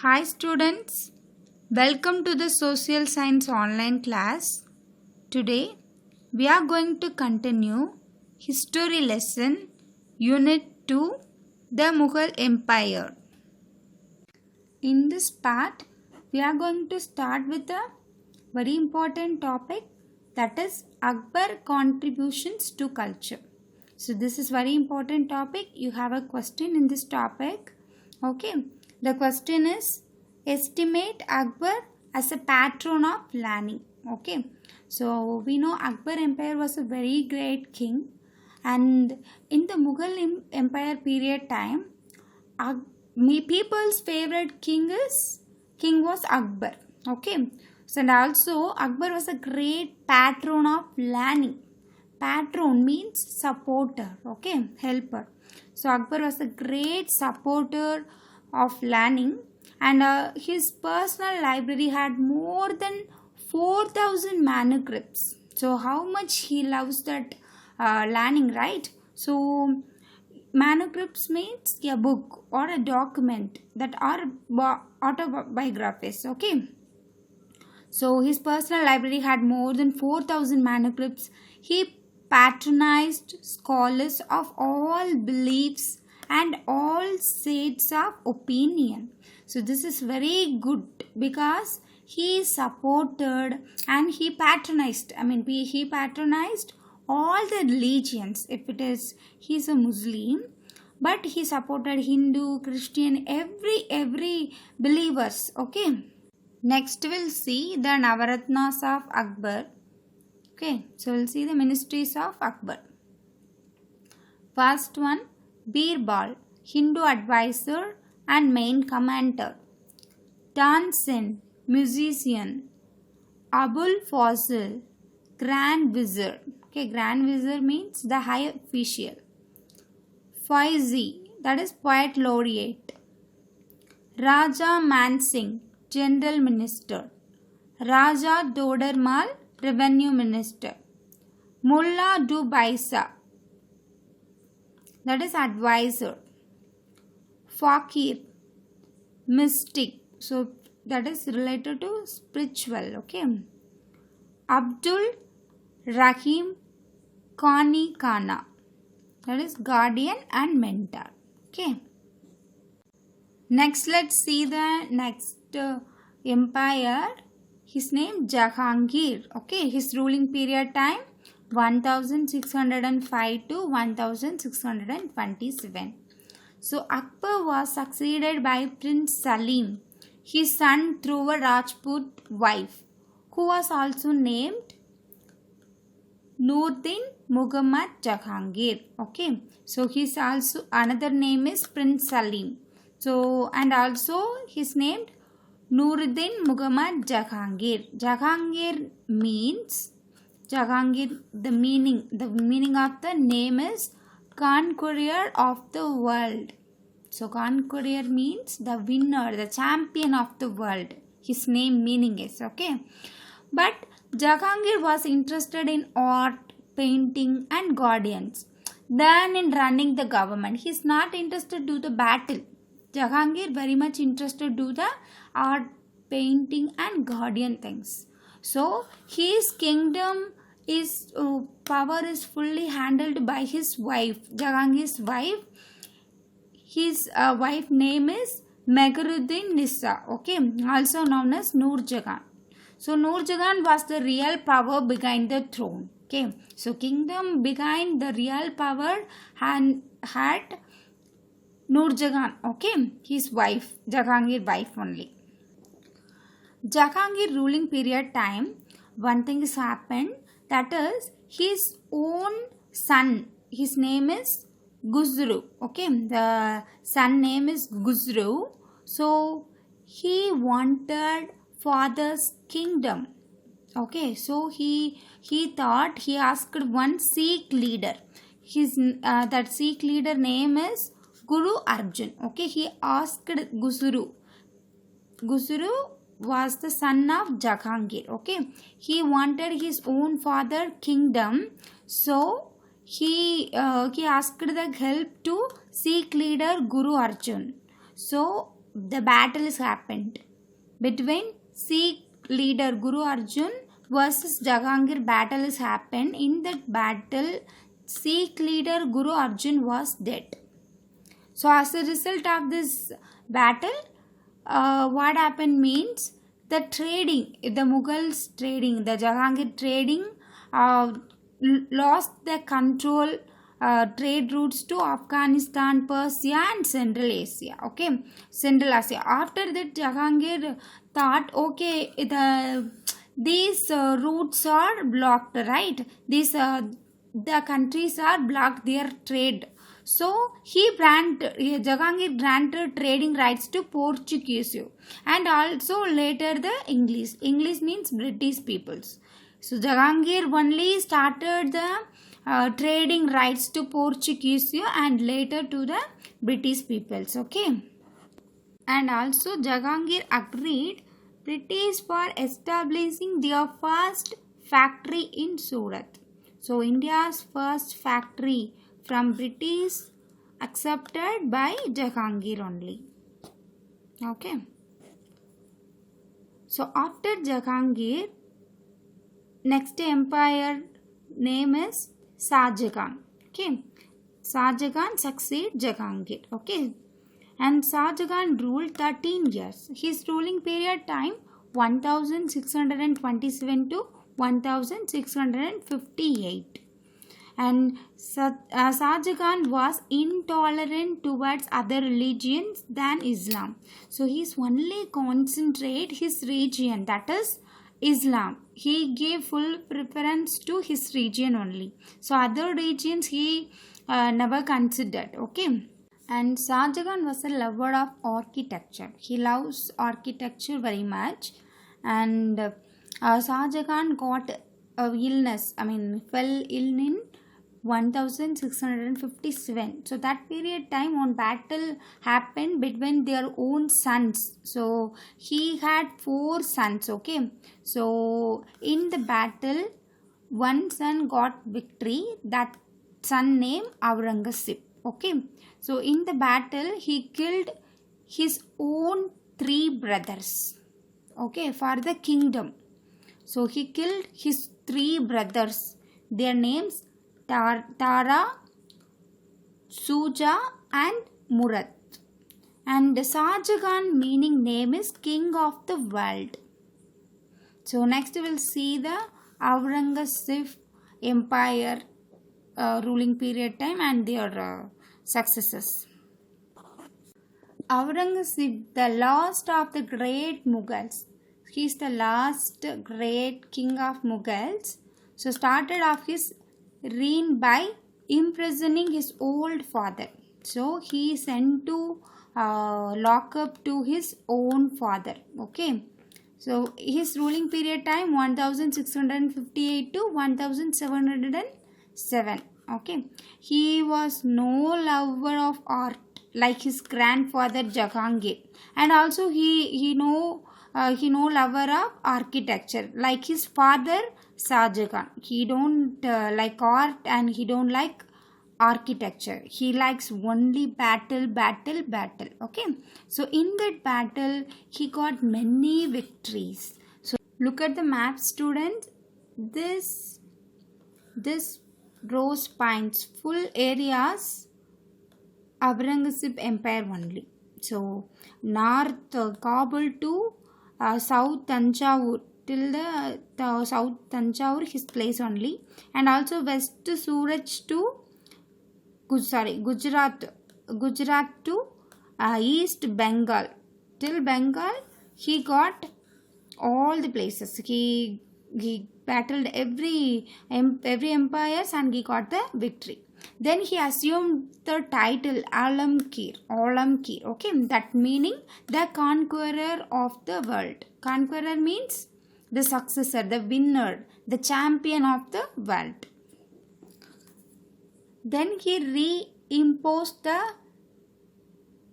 Hi students, welcome to the Social Science online class. Today we are going to continue History lesson Unit 2, the Mughal Empire. In this part, we are going to start with a very important topic, that is Akbar contributions to culture. So this is very important topic. You have a question in this topic. Okay. The question is, estimate Akbar as a patron of learning. Okay. So we know Akbar Empire was a very great king, and in the Mughal Empire period time, people's favorite king was Akbar. Okay. So and also Akbar was a great patron of learning. Patron means supporter. Okay, helper. So Akbar was a great supporter of learning, and his personal library had more than 4,000 manuscripts. So how much he loves that learning, right? So manuscripts means a book or a document that are autobiographies. Okay. So his personal library had more than 4,000 manuscripts. He patronized scholars of all beliefs and all shades of opinion. So this is very good because he supported and he patronized. He patronized all the religions. If it is, he is a Muslim, but he supported Hindu, Christian, every believers. Okay. Next we'll see the Navaratnas of Akbar. Okay, so we'll see the ministries of Akbar. First one, Birbal, Hindu advisor and main commander. Tansen, musician. Abul Fazl, Grand Vizier. Okay, Grand Vizier means the high official. Faizi, that is poet laureate. Raja Mansingh, General Minister. Raja Dodarmal, Revenue Minister. Mullah Dubaisa, that is advisor. Fakir, mystic, so that is related to spiritual. Okay. Abdul Rahim Khani Khana, that is guardian and mentor. Okay. Next, let's see the next empire. His name Jahangir. Okay, his ruling period time 1605 to 1627. So Akbar was succeeded by Prince Salim, his son, through a Rajput wife, who was also named Nurdin Muhammad Jahangir. Okay, so his also another name is Prince Salim. So and also his named Nuruddin Muhammad Jahangir. Jahangir means the meaning of the name is conqueror of the world. So conqueror means the winner, the champion of the world. His name meaning is, okay. But Jahangir was interested in art, painting and guardians than in running the government. He is not interested to the battle. Jahangir very much interested to the art, painting and guardian things. So his kingdom is power is fully handled by his wife, Jahangir's wife. His wife name is Meghruddin Nisa. Okay, also known as Noor Jahan. So Noor Jahan was the real power behind the throne. Okay, so kingdom behind the real power had Noor Jahan, okay, his wife, Jahangir wife only. Jahangir ruling period time, one thing has happened, that is his own son, his name is Khusro, okay, the son name is Khusro. So he wanted father's kingdom. Okay, so he thought, he asked one Sikh leader. His that Sikh leader name is Guru Arjan. Okay, he asked Khusro. Khusro was the son of Jahangir. Okay, he wanted his own father kingdom, so he asked the help to Sikh leader Guru Arjan. So the battle has happened between Sikh leader Guru Arjun versus Jahangir. Battle has happened. In that battle, Sikh leader Guru Arjun was dead. So as a result of this battle, what happened means the trading, the Mughals trading, the Jahangir trading lost the control trade routes to Afghanistan, Persia and Central Asia. Okay, Central Asia. After that, Jahangir thought, okay, these routes are blocked, right? These the countries are blocked their trade. So Jahangir granted trading rights to Portuguese and also later the English. English means British peoples. So Jahangir only started the trading rights to Portuguese and later to the British peoples. Okay. And also Jahangir agreed British for establishing their first factory in Surat. So India's first factory from British accepted by Jahangir only. Okay. So after Jahangir, next empire name is Shah Jahan. Okay. Shah Jahan succeed Jahangir. Okay. And Shah Jahan ruled 13 years. His ruling period time 1627 to 1658. And Shah Jahan was intolerant towards other religions than Islam. So he only concentrate his religion, that is Islam. He gave full preference to his religion only. So other religions he never considered. Okay. And Shah Jahan was a lover of architecture. He loves architecture very much. And Shah Jahan got illness. Fell ill in 1657. So that period time one battle happened between their own sons. So he had 4 sons. Okay. So in the battle, one son got victory. That son named Aurangzeb. Okay. So in the battle, he killed his own 3 brothers. Okay, for the kingdom. So he killed his 3 brothers. Their names Tara, Suja and Murad. And Shah Jahan meaning name is King of the World. So next we will see the Aurangzeb empire ruling period time and their successes. Aurangzeb, the last of the great Mughals. He is the last great king of Mughals. So started off his reign by imprisoning his old father. So he sent to lock up to his own father. Okay. So his ruling period time 1658 to 1707. Okay. He was no lover of art like his grandfather Jahangir, and also he no lover of architecture like his father Shah Jahan. He don't like art and he don't like architecture. He likes only battle. Okay. So in that battle he got many victories. So look at the map, students. This rose pines full areas Aurangzeb empire only. So north Kabul to south Tanjavur till the south Tanjavur his place only, and also west Surat to Gujarat to east Bengal till Bengal. He got all the places. He battled every empires and he got the victory. Then he assumed the title Alamkir. Okay, that meaning the conqueror of the world. Conqueror means the successor, the winner, the champion of the world. Then he reimposed the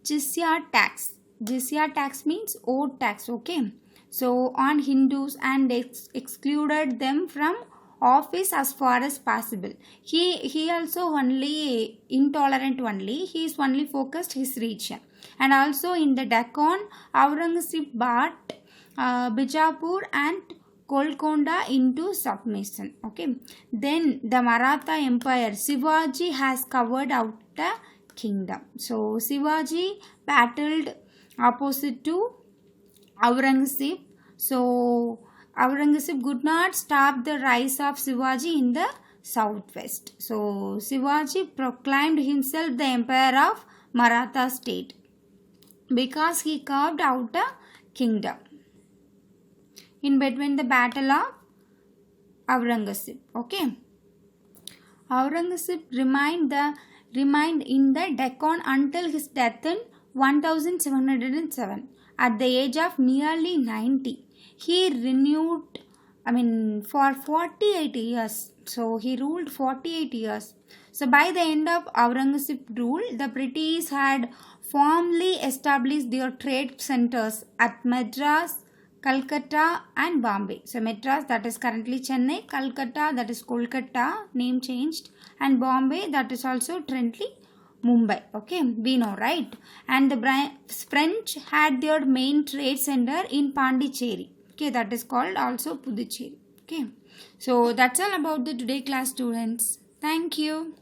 jizya tax. Jizya tax means oath tax. Okay, so on Hindus and excluded them from office as far as possible. He also only intolerant only. He is only focused his region. And also in the Deccan, Aurangzeb brought Bijapur and Golconda into submission. Okay. Then the Maratha Empire, Shivaji has covered out the kingdom. So Shivaji battled opposite to Aurangzeb. So Aurangzeb could not stop the rise of Shivaji in the southwest. So Shivaji proclaimed himself the emperor of Maratha state because he carved out a kingdom in between the battle of Aurangzeb. Okay. Aurangzeb remained in the Deccan until his death in 1707. At the age of nearly 90, he for 48 years. So he ruled 48 years. So by the end of Aurangzeb's rule, the British had firmly established their trade centers at Madras, Calcutta and Bombay. So Madras, that is currently Chennai, Calcutta, that is Kolkata, name changed, and Bombay, that is also currently Mumbai. Okay, we know, right? And the French had their main trade center in Pondicherry. Okay, that is called also Puducherry. Okay, so that's all about the today class, students. Thank you.